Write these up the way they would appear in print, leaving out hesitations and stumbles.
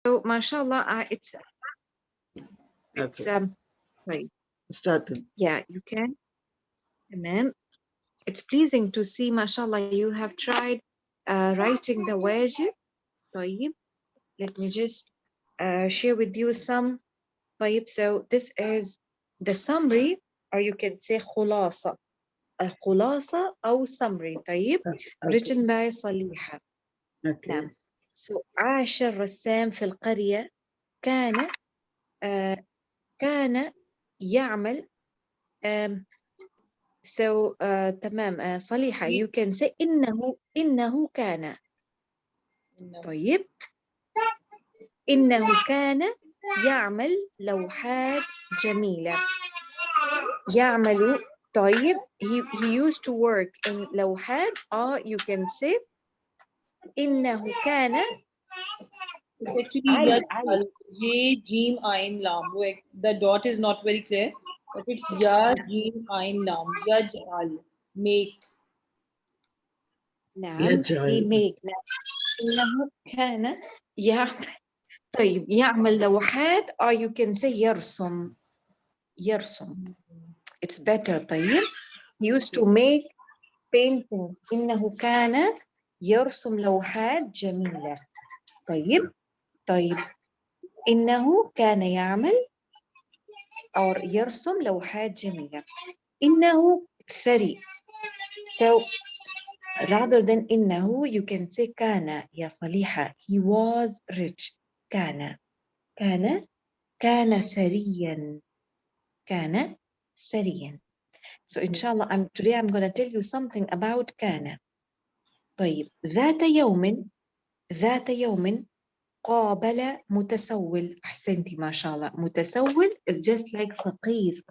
So, mashallah, it's Okay. right. Started. Yeah, you can. Tamam. It's pleasing to see, mashallah, you have tried writing the wajib. طيب. Let me just share with you some. طيب. So this is the summary, or you can say خلاصة. الخلاصة أو summary. طيب. Okay. Written by صليحة. Okay. نعم. So عاش الرسام في القرية. كان كان يعمل so تمام صليحة you can say إنه كان طيب إنه كان يعمل لوحات جميلة يعمل طيب he used to work in لوحات or you can say إنه كان It's actually علي J, Jim, Ain, Lam. The dot is not very clear, but it's Ya, Jim, Ain, Lam. Yaj'al. Make. نعم he يجعل. made إنه كان يعمل طيب يعمل لوحات or you can say يرسم it's better طيب he used to make painting إنه كان يرسم لوحات جميلة طيب إنه كان يعمل أو يرسم لوحات جميلة إنه ثري so rather than إنه you can say كان يا صليحة he was rich كان ثريا كان ثريا so inshallah today I'm going to tell you something about كان طيب ذات يوم قابل متسول أحسنتي ما شاء الله متسول is just like فقير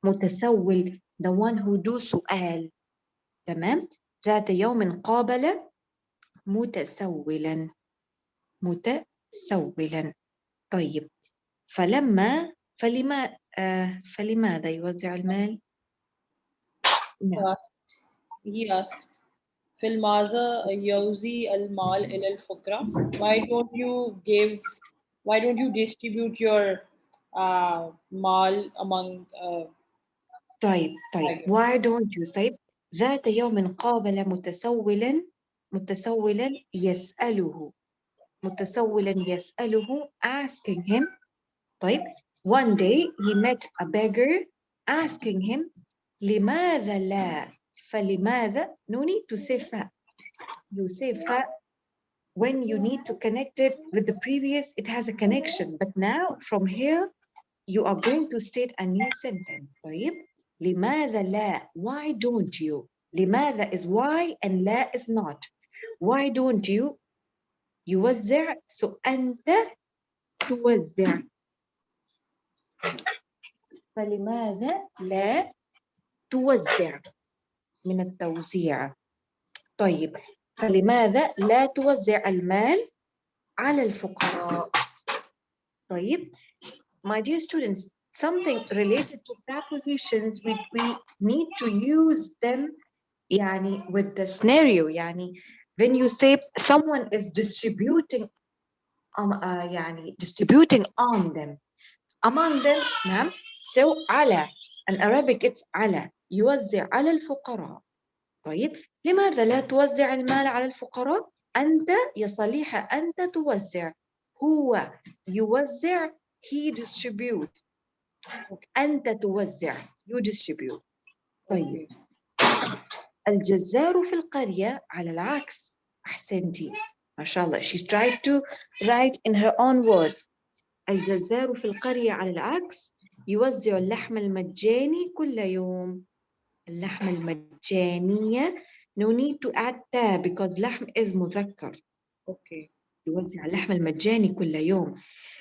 متسول the one who do سؤال تمام ذات يوم قابل متسولا طيب فلماذا يوزع المال؟ نعم. He asked, Filmaza Yauzi al Mal il al Fukra. Why don't you distribute your mal among طيب beggars? why don't you طيب ذات يوم قابل متسولا يسأله asking him طيب one day he met a beggar asking him لماذا لا فلماذا no need to say fa you say fa when you need to connect it with the previous it has a connection but now from here you are going to state a new sentence طيب لماذا لا why don't you لماذا is why and لا is not why don't you يوزع so أنت توزع فلماذا لا توزع من التوزيع طيب فلماذا لا توزع المال على الفقراء طيب my dear students something related to prepositions we need to use them يعني with the scenario يعني when you say someone is distributing يعني distributing on them among them نعم so على in Arabic it's على يوزع على الفقراء طيب لماذا لا توزع المال على الفقراء أنت يا صليحة أنت توزع هو يوزع he distribute أنت توزع you distribute طيب الجزار في القرية على العكس أحسنتي ما شاء الله she tried to write in her own words الجزار في القرية على العكس يوزع اللحم المجاني كل يوم اللحم المجانية no need to add تا because لحم is مذكر يوزع اللحم المجاني كل يوم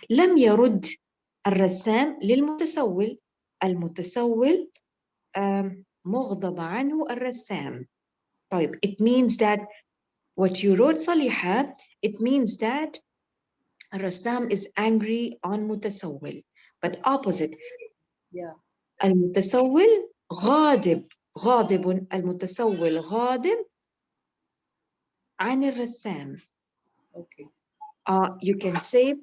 لم يرد الرسام للمتسول المتسول مغضب عنه الرسام طيب it means that what you wrote صليحة it means that الرسام is angry on متسول but opposite المتسول غاضب المتسول غاضب عن الرسام you can say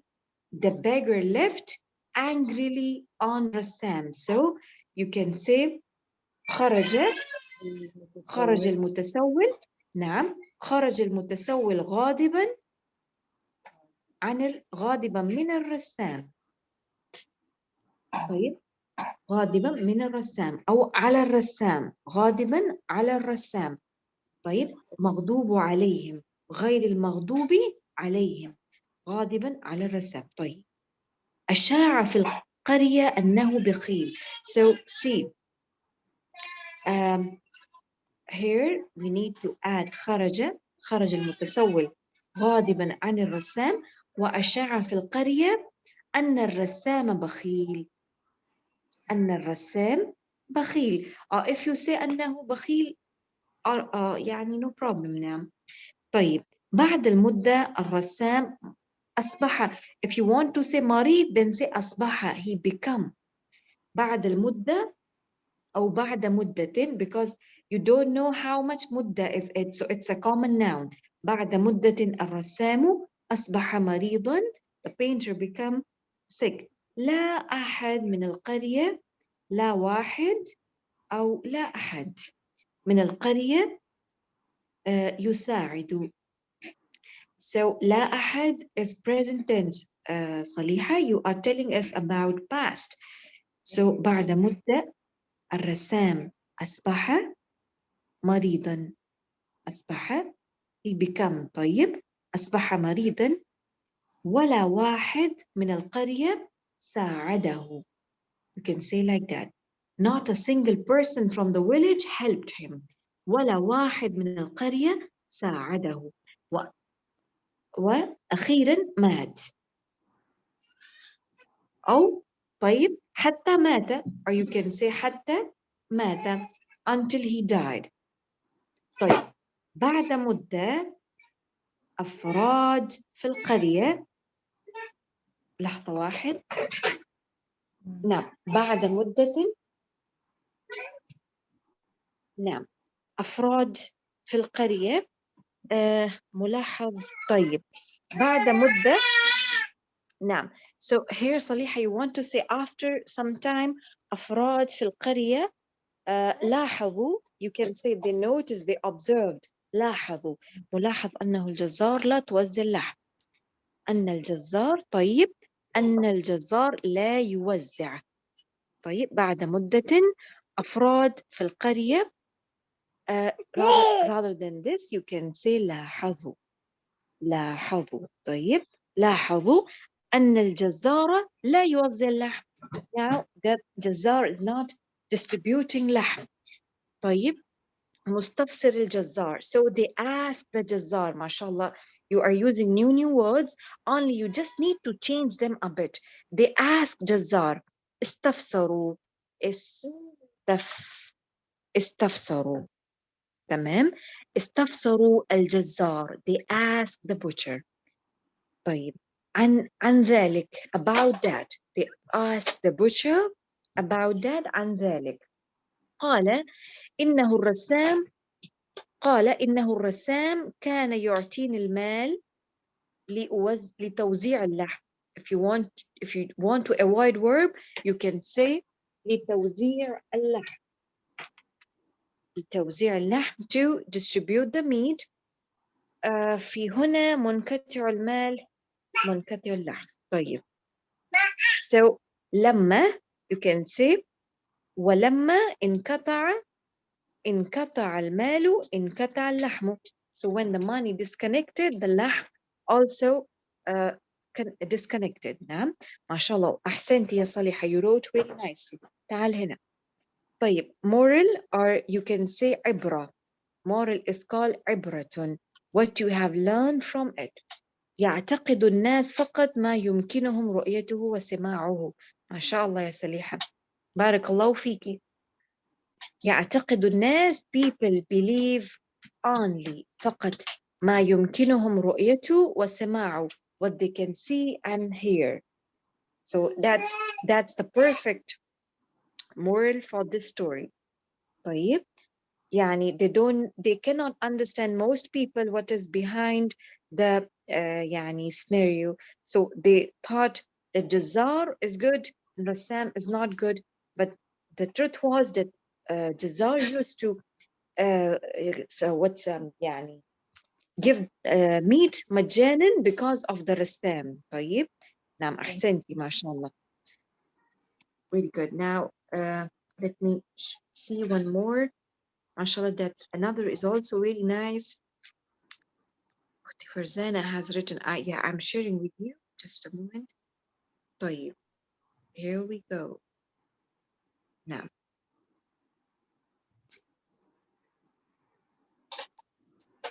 The beggar left angrily on Rassam. So you can say خرج المتسول. نعم، خرج المتسول غاضبا من الرسام. طيب، غاضبا من الرسام أو على الرسام، غاضبا على الرسام. طيب، مغضوب عليهم غير المغضوب عليهم، غاضبا على الرسام. طيب، أشاع في القرية أنه بخيل. So see, here we need to add خرج المتسول غاضبا عن الرسام، وأشاع في القرية أن الرسام بخيل. أن الرسام بخيل. If you say أنه بخيل يعني no problem. نعم. طيب، بعد المدة الرسام أصبح. If you want to say مريض then say أصبح, he become. بعد المدة أو بعد مدة because you don't know how much مدة is it, so it's a common noun. بعد مدة الرسام أصبح مريضا, the painter become sick. لا أحد من القرية، لا واحد أو لا أحد من القرية يساعد. So لا أحد is present tense. صليحة, you are telling us about past. So بعد مدة الرسام أصبح مريضا. أصبح he become. طيب، أصبح مريضا ولا واحد من القرية ساعده. You can say like that. Not a single person from the village helped him. ولا واحد من القرية ساعده. وأخيرا مات. أو طيب حتى مات, or you can say حتى مات until he died. طيب، بعد مدة أفراد في القرية. لحظة واحد. نعم، بعد مدة. نعم، أفراد في القرية. ملاحظ. طيب، بعد مدة. نعم. So here صليحة you want to say after some time أفراد في القرية لاحظوا. You can say they noticed, they observed. لاحظوا. ملاحظ أنه الجزار لا توزع اللحم. أن الجزار. طيب، أن الجزار لا يوزع. طيب، بعد مدة أفراد في القرية rather than this you can say لاحظوا. لاحظوا. طيب، لاحظوا أن الجزار لا يوزع اللحم. Now that جزار is not distributing لحم. طيب، مستفسر الجزار. So they ask the جزار. ما شاء الله, you are using new words, only you just need to change them a bit. They ask جزار. استفسروا. استفسروا. تمام. استفسروا الجزار. They ask the butcher. طيب، عن ذلك, about that. They ask the butcher about that. عن ذلك. قال إنه الرسام كان يعطيني المال لتوزيع اللحم. If you want to avoid verb you can say لتوزيع اللحم. لتوزيع اللحم, to distribute the meat. في هنا منقطع المال منقطع اللحم. طيب. So لما you can say ولما انقطع المال انقطع اللحم. So when the money disconnected the لحم also disconnected. نعم. ما شاء الله, أحسنتي يا صالحة, you wrote very nicely. تعال هنا. طيب, moral or you can say عبرة. moral is called عبرة. What you have learned from it. يعتقد الناس فقط ما يمكنهم رؤيته وسماعه. ما شاء الله يا سليحة, بارك الله فيكي. يعتقد الناس, people believe only, فقط ما يمكنهم رؤيته وسماعه, what they can see and hear. So that's the perfect moral for this story. طيب, يعني they cannot understand, most people, what is behind the يعني scenario. So they thought that Jazar is good, Rassam is not good, but the truth was that Jazar used to so what's يعني give meat مجانا because of the Rassam. طيب نعم أحسنتي ما شاء الله. Really good. Now let me see one more. MashaAllah, that another is also really nice. Farzana has written, yeah, I'm sharing with you. Just a moment. طيب. Here we go. Now.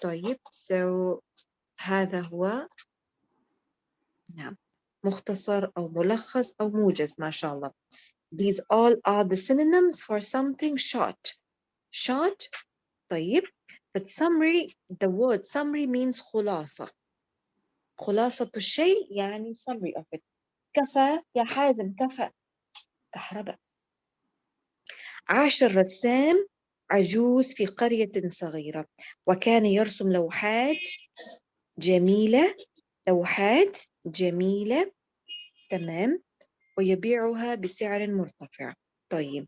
طيب. So هذا هو نعم مختصر أو ملخص أو موجز ما شاء الله. These all are the synonyms for something short. Short. طيب. But summary, the word summary means خلاصة. خلاصة الشيء يعني summary of it. كفى يا حازم كفى كهرباء. عاش الرسام عجوز في قرية صغيرة وكان يرسم لوحات جميلة تمام ويبيعها بسعر مرتفع. طيب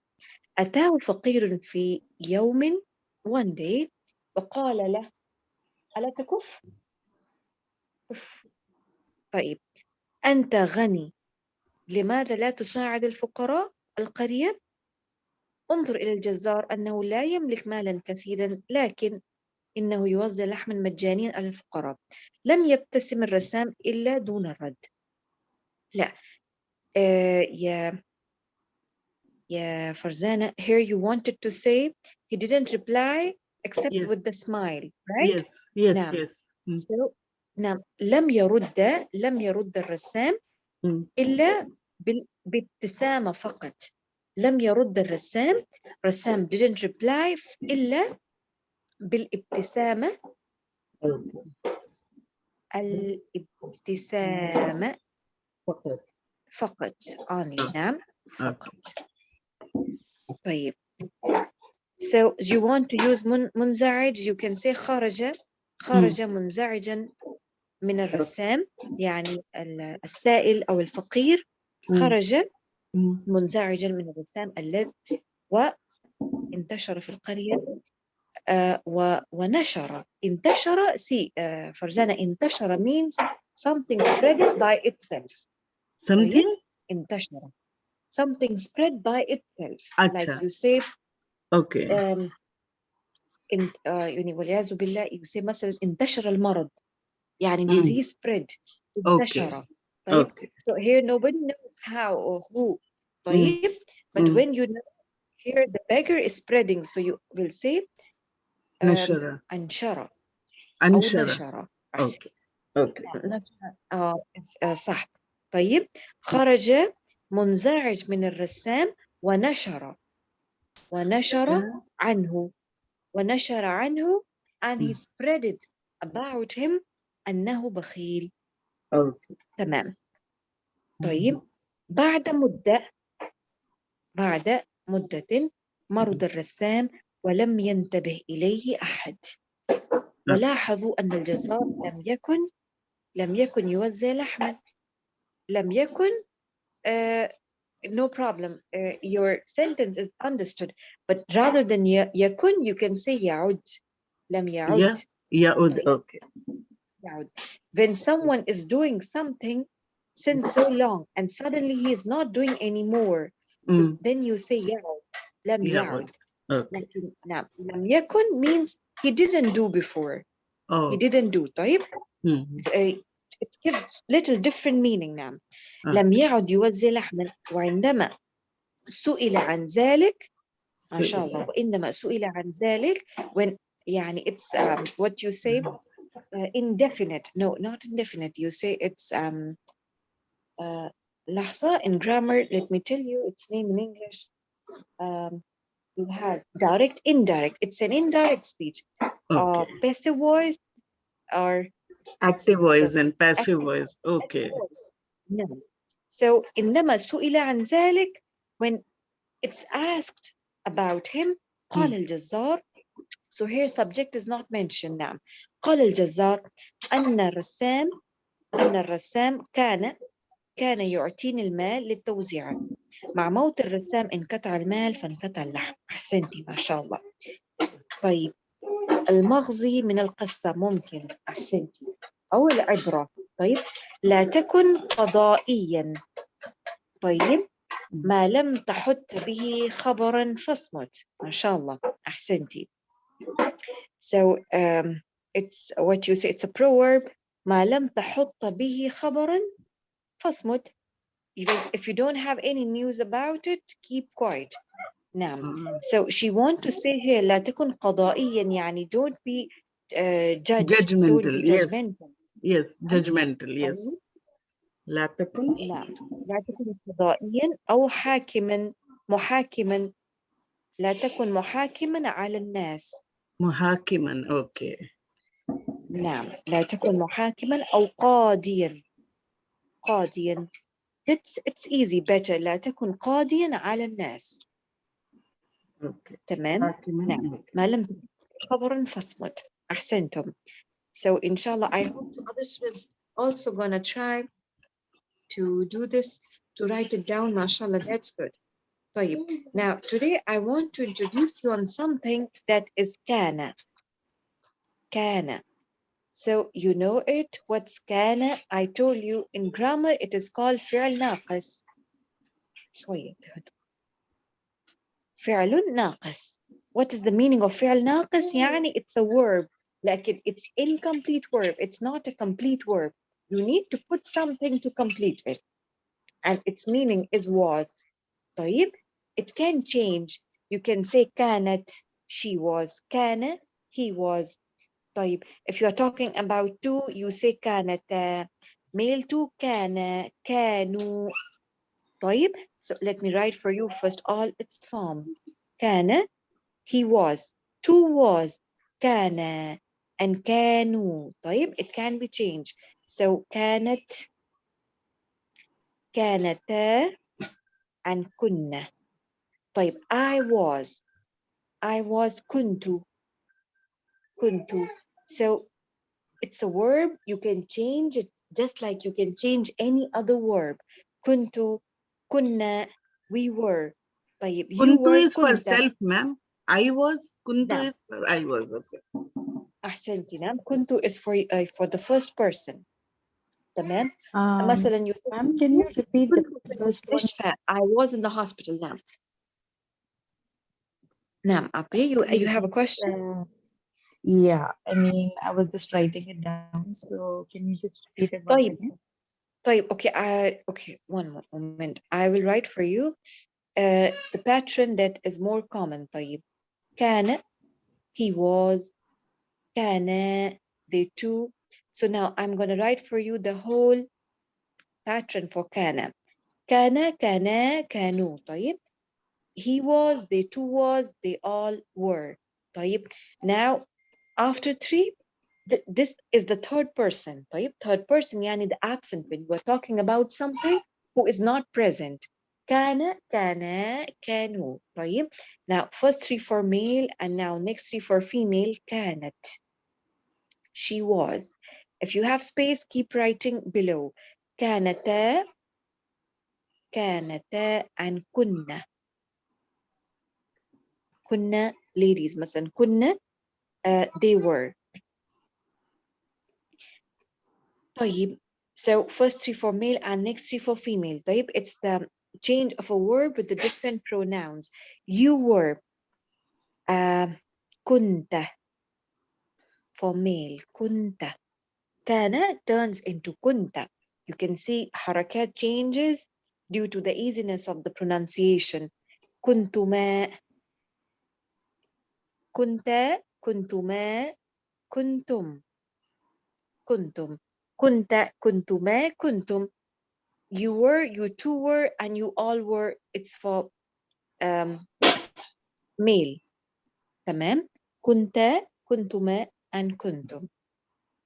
أتاه فقير في يوم one day وقال له ألا تكف؟ طيب أنت غني لماذا لا تساعد الفقراء القرية؟ انظر إلى الجزار أنه لا يملك مالا كثيرا لكن إنه يوزع لحما مجانيا على الفقراء. لم يبتسم الرسام إلا دون الرد. لا يا فرزانة, here you wanted to say he didn't reply except yes. with the smile, right? Yes. نعم. Yes. So, نعم لم يرد الرسام إلا بابتسامة فقط. لم يرد الرسام didn't reply إلا بالابتسامة. الابتسامة فقط only. نعم فقط. طيب so you want to use منزعج, you can say خرج منزعجا من الرسام يعني السائل أو الفقير خرج منزعجا من الرسام الذي وانتشر في القرية ونشر. انتشر فرزانة انتشر means something spread by itself. Something? انتشر something spread by itself. Like you say okay. يعني والعياذ بالله you say مثلا انتشر المرض يعني disease spread انتشر. طيب so here nobody knows how or who. طيب but when you know here the beggar is spreading so you will say أنشر أو نشر. صح. طيب خرج منزعج من الرسام ونشر عنه and he spread it about him أنه بخيل. تمام. طيب بعد مدة مرض الرسام ولم ينتبه إليه أحد ولاحظوا أن الجزار لم يكن يوزع لحما. لم يكن no problem. Your sentence is understood, but rather than يكن you can say يعد. لم يعد. يعد. Okay. يعد. When someone is doing something since so long and suddenly he is not doing anymore, so then you say يعد. لم يعد. لكن نعم لم يكن means he didn't do before. He didn't do. طيب it gives little different meaning. نعم لم يعد يوزع لحما وعندما سئل عن ذلك ما شاء الله وإنما سئل عن ذلك when يعني it's what you say indefinite. No, not indefinite. You say it's لحظة in grammar. Let me tell you its name in English. You have direct, indirect. It's an indirect speech. Passive voice or active voice and passive voice. Okay. No. So إنما سئل عن ذلك when it's asked about him قال الجزار. So here subject is not mentioned. نعم. قال الجزار أن الرسام كان يعطيني المال للتوزيع. مع موت الرسام انقطع المال فانقطع اللحم. أحسنتي ما شاء الله. طيب المغزي من القصة ممكن. أحسنتي. أو العبرة. طيب لا تكن قضائيا. طيب ما لم تحط به خبرا فاصمت. ما شاء الله. أحسنتي. So it's what you say, it's a proverb. ما لم تحط به خبرا فاصمت. If you don't have any news about it, keep quiet. نعم. So she want to say here لا تكن قضائيا يعني don't be judge. Don't Judgmental. be Yes. judgmental. Yes. Judgmental. Yes. لا تكن. نعم. لا تكن قضائيا أو محاكما. لا تكن محاكما على الناس. محاكما. Okay. نعم. لا تكن محاكما أو قاضيا. It's easy better. لا تكن قاضيا على الناس. Okay. تمام. نعم. ما لم تكن خبرا فاصمت. أحسنتم. So inshallah I hope others will also gonna try to do this, to write it down. MashaAllah, that's good. طيب. Now today I want to introduce you on something that is كان. So you know it. What's كان? I told you in grammar it is called فعل ناقص. شوية بهدوء. فعل ناقص. What is the meaning of فعل ناقص? يعني it's a verb. لكن it's incomplete verb. It's not a complete verb. You need to put something to complete it. And its meaning is was. طيب. It can change. You can say كانت, she was. كان, he was. طيب. If you are talking about two, you say كانتا. Male two كان, كانوا. طيب. So let me write for you first all its form. كان, he was. Two was. كان and كانوا. طيب. It can be changed. So كانتا and كنا. طيب. I was كنت. So it's a verb. You can change it just like you can change any other verb. كنت, كنا, we were. طيب. You Kuntu were is for كنت. self, ma'am. I was. Kuntu نعم. is for I was. Okay. أحسنتي. نعم. كنت is for the first person. تمام. مثلا you say Ma'am, can you repeat the كنت في first one? المستشفى. I was in the hospital. نعم. نعم. عطية, you have a question? Yeah, I mean, I was just writing it down, so can you just repeat it once طيب. again? طيب. Okay, one moment. I will write for you the pattern that is more common. طيب. كان, he was. كان, they two. So now I'm going to write for you the whole pattern for كان. كان, كانوا. طيب. He was, they two was, they all were. طيب. Now after three, this is the third person. طيب. Third person يعني the absent when we're talking about something who is not present. كان, كانوا. طيب. Now first three for male and now next three for female. كانت, she was. If you have space, keep writing below. كانتا and كنا. كنا ladies مثلا. كنا they were. طيب. So first three for male and next three for female. طيب. It's the change of a word with the different pronouns. You were. كنت for male. كنت. كان turns into كنت. You can see حركات changes due to the easiness of the pronunciation. كنتما. كنت, كنتما, كنتم. كنتما, كنتم. You were, you two were, and you all were. It's for male. تمام. كنتما, and كنتم.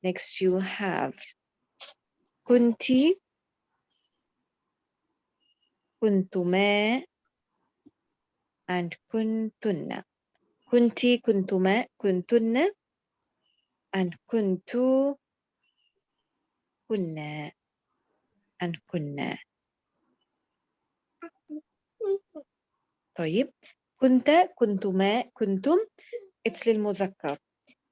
Next you have كنتي, كنتما, and كنتن. كنتي كنتما كنتن and كنتو كنا and كنا. طيب كنت كنتما كنتم it's للمذكر.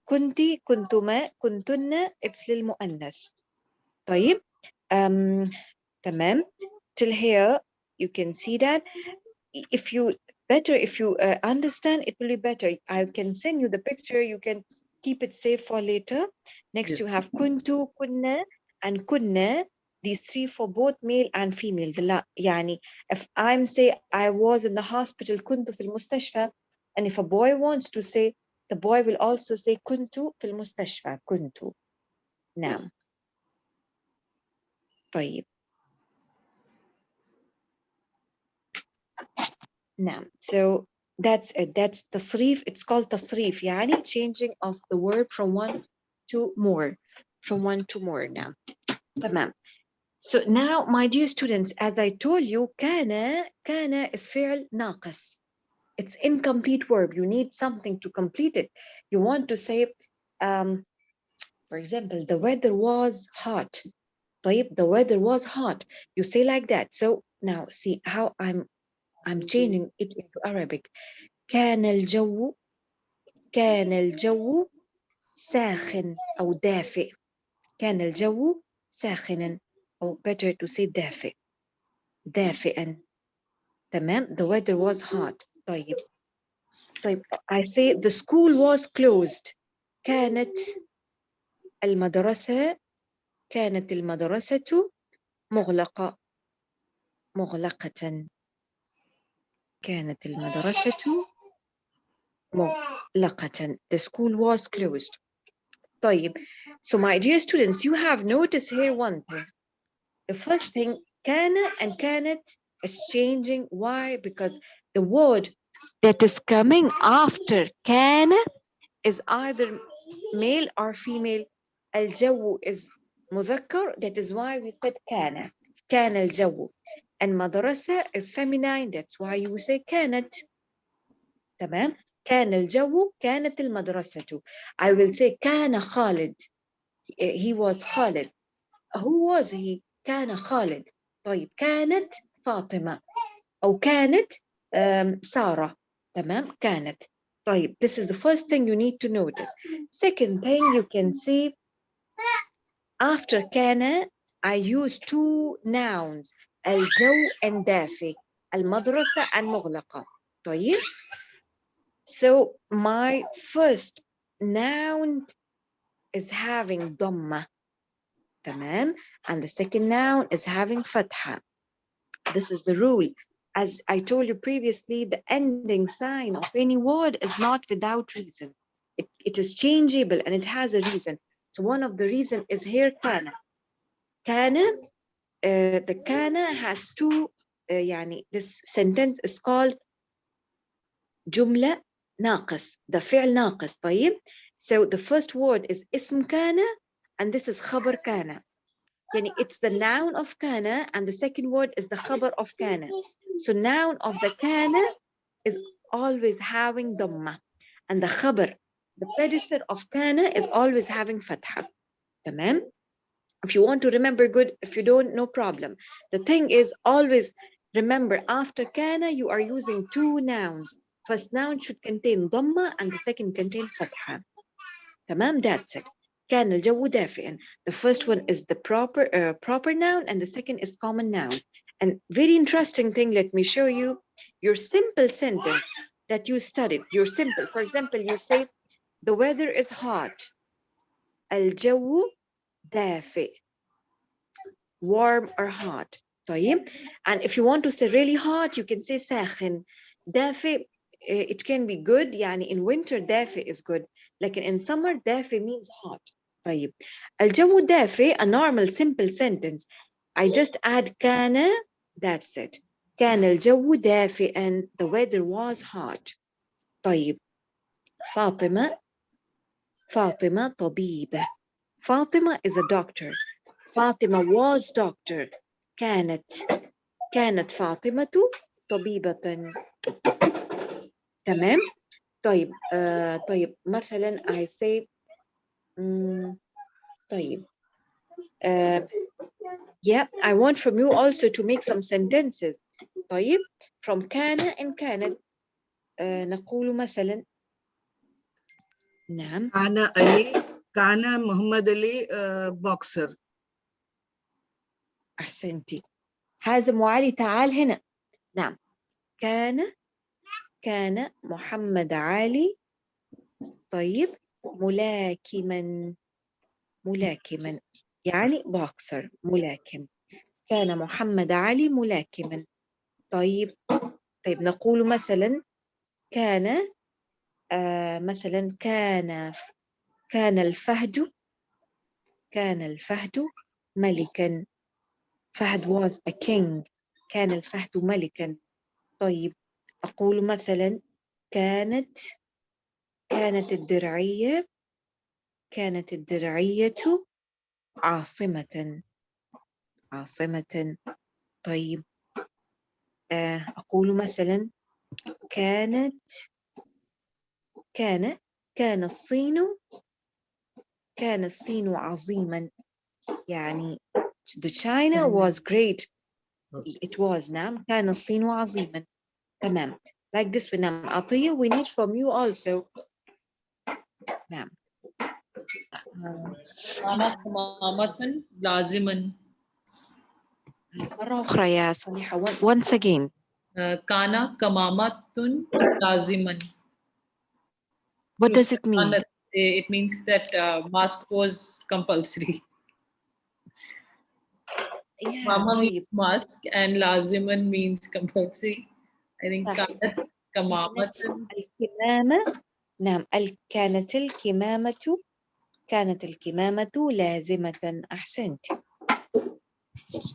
كنتي كنتما كنتن it's للمؤنث. طيب تمام. Till here you can see that if you understand, it will be better. I can send you the picture. You can keep it safe for later. Next, Yes. you have kuntu, kunna, and kunna. These three for both male and female. يعني if I'm say I was in the hospital, kuntu في المستشفى, and if a boy wants to say, the boy will also say kuntu في المستشفى. kuntu. نعم. طيب. نعم. So that's it. That's تصريف. It's called تصريف. يعني changing of the verb from one to more. From one to more. نعم. تمام. So now, my dear students, as I told you, كان is فعل ناقص. It's incomplete verb. You need something to complete it. You want to say, for example, the weather was hot. طيب, the weather was hot. You say like that. So now see how I'm changing it into Arabic. كان الجو ساخن أو دافئ. كان الجو ساخنا أو better to say دافئا. تمام. The weather was hot. طيب I say the school was closed. كانت المدرسة مغلقة. كانت المدرسة مغلقة. The school was closed. طيب. So my dear students, you have noticed here one thing. The first thing, كان and كانت is changing. Why? Because the word that is coming after كان is either male or female. الجو is مذكر. That is why we said كان الجو. And مدرسة is feminine. That's why you say كانت. تمام. كان الجو كانت المدرسة. I will say كان خالد. He was خالد. Who was he? كان خالد. طيب كانت فاطمة أو كانت سارة. تمام. كانت. طيب, this is the first thing you need to notice. Second thing, you can see after كان I use two nouns, الجو and دافئ. المدرسة and مغلقة. طيب. So my first noun is having ضمة. تمام. And the second noun is having فتحة. This is the rule. As I told you previously, the ending sign of any word is not without reason. It is changeable and it has a reason. So one of the reasons is here كان. كان, the كان has two, يعني this sentence is called جملة ناقص. The فعل ناقص. طيب. So the first word is اسم كان and this is خبر كان. يعني it's the noun of كان and the second word is the خبر of كان. So noun of the كان is always having ضمة and the خبر, the predecessor of كان, is always having فتحة. تمام. If you want to remember, good. If you don't, no problem. The thing is, always remember after كان you are using two nouns. First noun should contain ضمة and the second contain فتحة. تمام. That's it. كان الجو دافئا. The first one is the proper noun and the second is common noun. And very interesting thing, let me show you your simple sentence that you studied. Your simple, for example, you say the weather is hot. الجو دافئ. Warm or hot. طيب. And if you want to say really hot, you can say ساخن. دافئ, it can be good. يعني in winter دافئ is good. Like in summer دافئ means hot. طيب. الجو دافئ, a normal simple sentence. I just add كان, that's it. كان الجو دافئا. The weather was hot. طيب. فاطمة طبيبة. Fatima is a doctor. Fatima was doctor. كانت فاطمة طبيبة. تمام. طيب طيب مثلا I say طيب yeah, I want from you also to make some sentences. طيب from كان إن كانت نقول مثلا نعم كان محمد علي بوكسر. أحسنتي. حازم وعلي تعال هنا. نعم كان محمد علي طيب ملاكما يعني بوكسر ملاكم. كان محمد علي ملاكما. طيب نقول مثلا كان مثلا كان الفهد ملكا. فهد was a king. كان الفهد ملكا. طيب أقول مثلا كانت الدرعية عاصمة. طيب أقول مثلا كان الصين عظيما. يعني the China was great. It was نعم كان الصين عظيما. تمام. Like this one نعم عطية we need from you also. نعم. أنا كمامة لازما. مرة أخرى يا صليحة. Once again. كان كمامة لازما. What does it mean? It means that mask was compulsory. Yeah, Mama طيب. means mask and laziman means compulsory. I think صح. كانت كمامة. الكمامة. نعم كانت الكمامة لازمة. أحسنت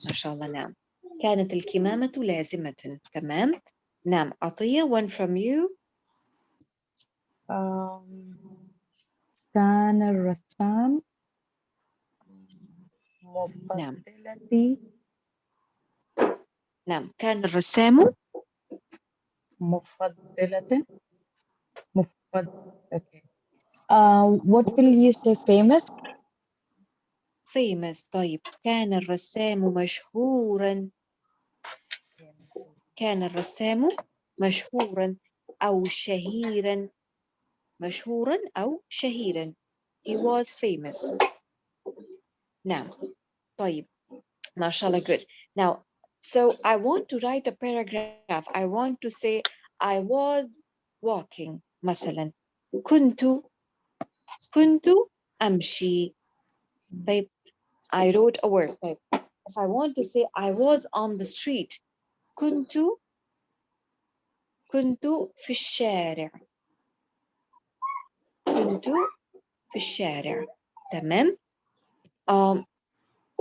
ما شاء الله. نعم كانت الكمامة لازمة. تمام. نعم عطية one from you. كان الرسام نعم. مفضلتي. نعم كان الرسام مفضلة. Okay. What will you say? Famous. famous. طيب كان الرسام مشهورا. كان الرسام مشهورا أو شهيرا. مشهورا أو شهيرا. He was famous. نعم. طيب ما شاء الله. Good. Now so I want to write a paragraph. I want to say I was walking مثلا. كنت أمشي. طيب I wrote a word. طيب if I want to say I was on the street كنت في الشارع. كنت في الشارع. تمام.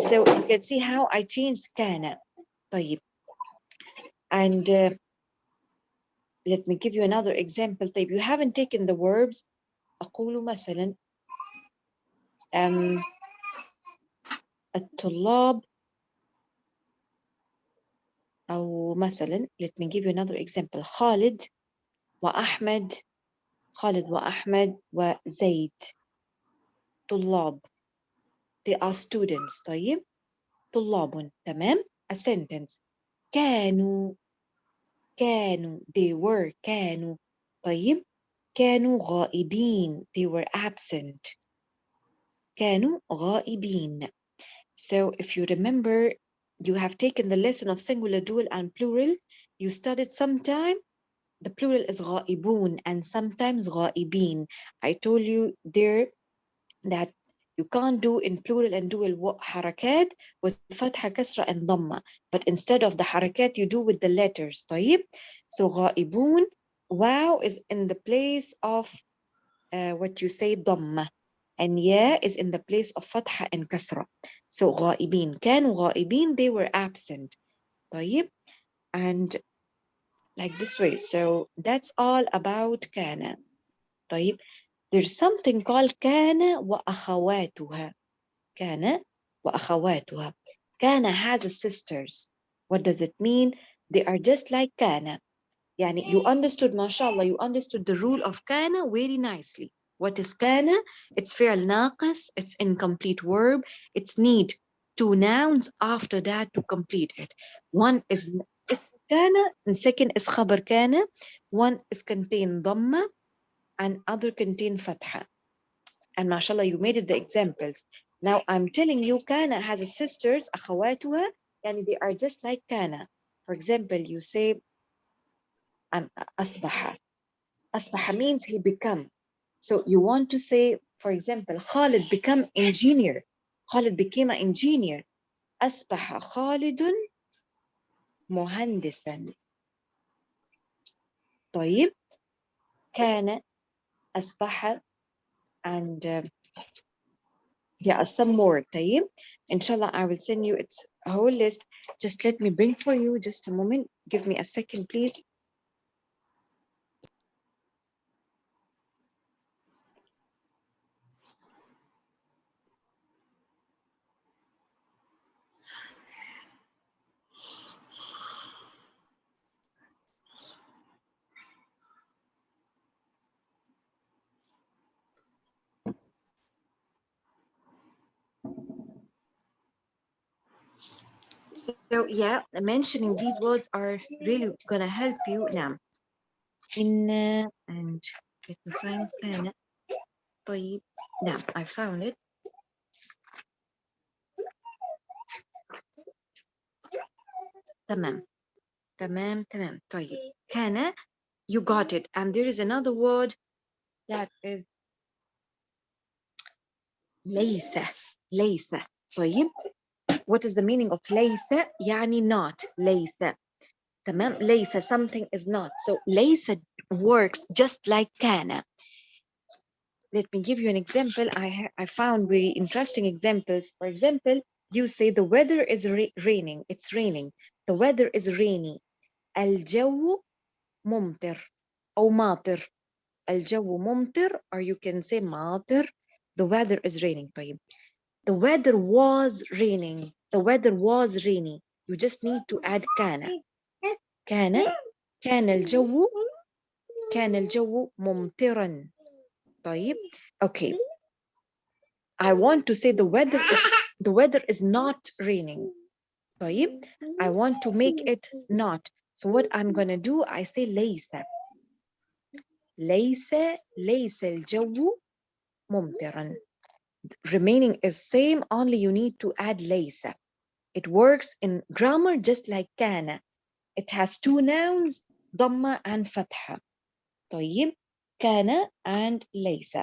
So you can see how I changed كان. طيب and let me give you another example. طيب you haven't taken the verbs. أقول مثلا الطلاب أو مثلا let me give you another example. خالد وأحمد وزيد طلاب. They are students. طيب طلاب. تمام. A sentence. كانوا they were. كانوا. طيب كانوا غائبين. They were absent. كانوا غائبين. So if you remember, you have taken the lesson of singular, dual, and plural. You studied sometime. The plural is غائبون and sometimes غائبين. I told you there that you can't do in plural and dual حركات with فتحة كسرة and ضمة. But instead of the حركات you do with the letters. طيب. So غائبون. Wow is in the place of what you say ضمة. And يا is in the place of فتحة and كسرة. So غائبين. كانوا غائبين. They were absent. طيب. And like this way. So that's all about كان. طيب. There's something called كان وأخواتها. كان وأخواتها. كان has sisters. What does it mean? They are just like كان. يعني you understood ما شاء الله, you understood the rule of كان very nicely. What is كان? It's فعل ناقص, it's incomplete verb, it's need two nouns after that to complete it. One is اسم كان and second is خبر كان. One is contain ضمة and other contain فتحة. And mashallah, you made it the examples. Now I'm telling you كان has a sisters أخواتها, يعني they are just like كان. For example, you say أصبح. أصبح means he become. So you want to say, for example, Khalid become engineer. Khalid became an engineer. أصبح خالد مهندسا. طيب كان أصبح and yeah, some more. طيب inshallah I will send you its a whole list. Just let me bring for you just a moment. Give me a second please. So yeah, mentioning these words are really gonna help you now. In and let me find planet. طيب now I found it. تمام تمام. طيب كان, you got it. And there is another word that is ليس. طيب what is the meaning of ليس? يعني not. ليس. تمام. ليس, something is not. So ليس works just like كان. Let me give you an example. I found very interesting examples. For example, you say the weather is raining. It's raining. The weather is rainy. الجو ممطر أو ماطر. الجو ممطر, or you can say ماطر. The weather is raining. طيب. The weather was raining. The weather was rainy. You just need to add كان. كان الجو ممطرا. طيب. Okay. I want to say the weather is not raining. طيب. I want to make it not. So what I'm gonna do, I say ليس الجو ممطرا. Remaining is same, only you need to add ليس. It works in grammar just like كان. It has two nouns, ضمة and فتحة. طيب. كان and ليس.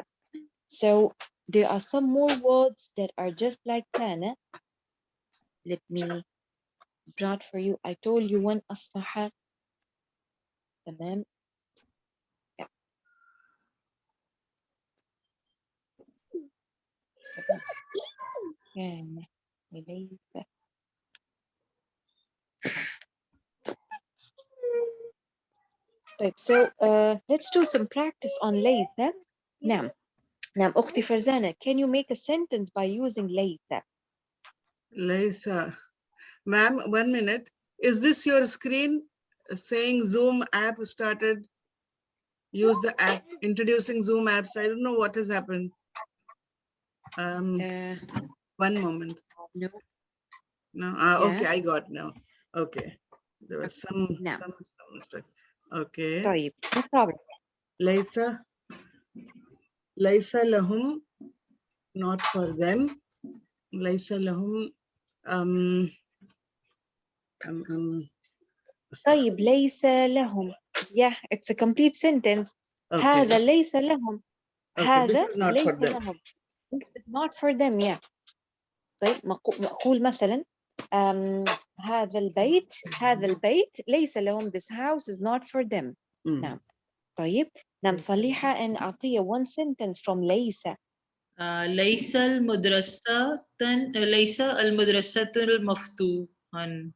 So there are some more words that are just like كان. Let me brought for you. I told you one أصبح. تمام. Yeah. كان ليس. طيب, so let's do some practice on ليس. نعم أختي فرزانة, can you make a sentence by using ليس? ليس. Ma'am, 1 minute. Is this your screen saying Zoom app started? Use the app, introducing Zoom apps. I don't know what has happened. 1 moment. No. No. Yeah. Okay, I got now. Okay. There was some mistake. Okay. طيب, no problem. ليس لهم, not for them. ليس لهم. طيب, ليس لهم. Yeah, it's a complete sentence. Okay. هذا ليس لهم. Okay, هذا this is not ليس for them. لهم. This is not for them. Yeah. طيب, مقول مثلا هذا البيت ليس لهم. This house is not for them. نعم. طيب. نعم صليحة and عطية one sentence from ليس. ليس المدرسة المفتوحة.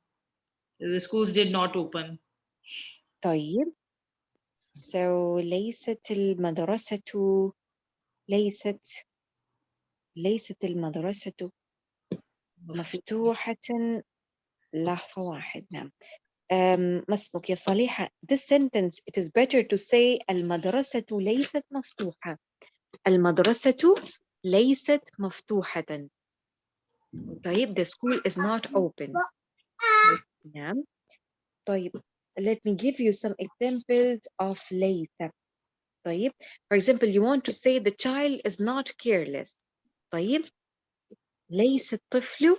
The schools did not open. طيب. So ليست المدرسة المفتوحة. لحظة واحد. نعم. ما اسمك يا صالحة. This sentence it is better to say المدرسة ليست مفتوحة. المدرسة ليست مفتوحة. طيب the school is not open. نعم. طيب let me give you some examples of ليس. طيب for example you want to say the child is not careless. طيب ليس الطفل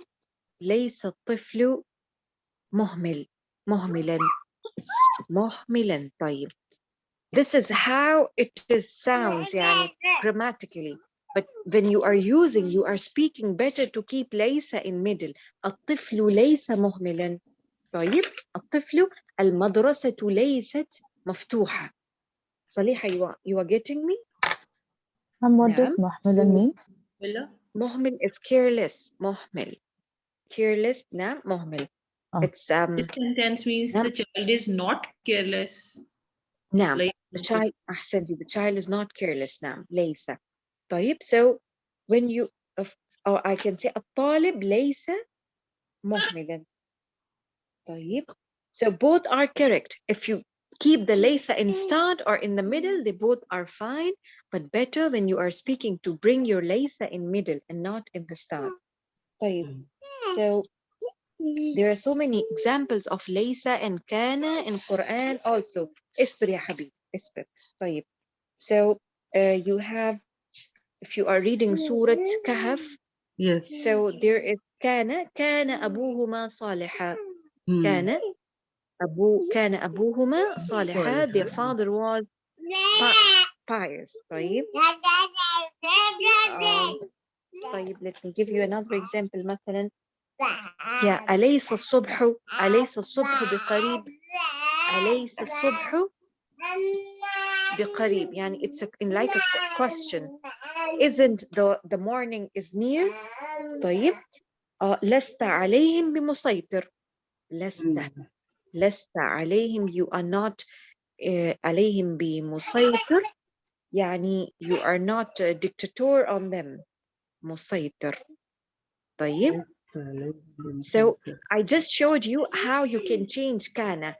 مهملا. طيب this is how it sounds يعني grammatically, but when you are speaking better to keep ليس in middle. الطفل ليس مهملا. طيب الطفل المدرسة ليست مفتوحة. صليحة you are getting me. And what does نعم. مهملا mean? مهمل is careless. careless. نعم مهمل. Oh. It's This sentence means the child is not careless. نعم Like the child أحسنتي the child is not careless. نعم ليس. طيب so when you or I can say الطالب ليس مهملا. طيب so both are correct. If you keep the ليس in start or in the middle they both are fine, but better when you are speaking to bring your ليس in middle and not in the start. طيب so there are so many examples of ليس and كان in Quran also. اصبر يا حبيبي اصبر. طيب so you have, if you are reading Surah Kahf, Yes. so there is كان أبوهما صالحا. كان أبوهما صالحا. Their father was pious. طيب طيب let me give you another example. مثلا يا أليس الصبح بقريب. أليس الصبح بقريب يعني it's like a question. Isn't the morning is near. طيب لست عليهم بمسيطر. لست عليهم you are not عليهم بمسيطر يعني you are not a dictator on them. مسيطر. طيب so I just showed you how you can change كان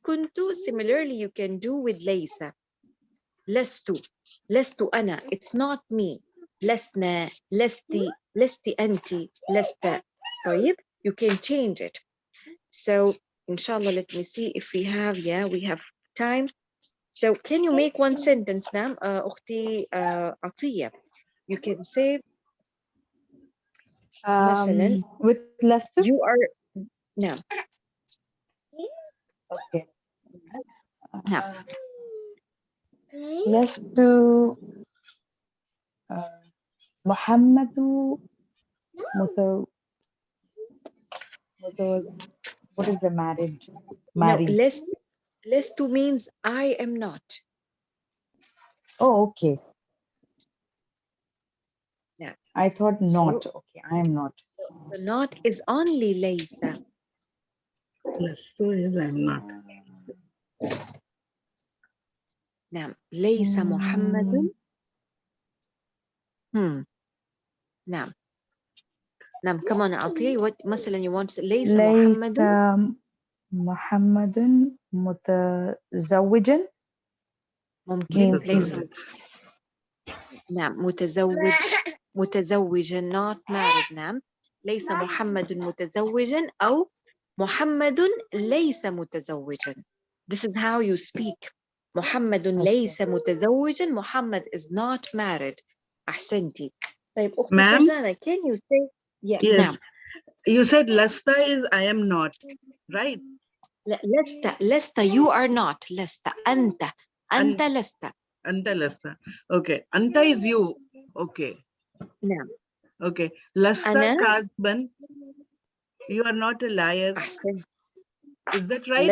كنت. Similarly you can do with ليس. لست أنا it's not me. لسنا لست أنت لست. طيب you can change it. So inshallah let me see if we have time. So can you make one sentence نعم أختي عطية. You can say مثلا with Lester? you are نعم. Okay. نعم. لست محمد what is the marriage? No, Married. لست means I am not. Oh, okay. Yeah. I thought not. Okay, I am not. The not is only ليس. Last two is I'm not. نعم. ليس محمد. نعم. نعم. Come on عطية. What مثلا you want to say ليس محمد. محمد متزوجا. ممكن ليس. نعم متزوجا not married. نعم ليس محمد متزوجا أو محمد ليس متزوجا. This is how you speak. محمد ليس متزوجا. محمد is not married. أحسنتي. طيب أختي فرزانة can you say yeah. Yes. نعم. You said lasta is I am not, right? لا لست you are not. لست أنت لست. Anta lasta. Okay. Anta is you. Okay. نعم. Okay. Lasta أنا Kazban. You are not a liar. أحسن. Is that right?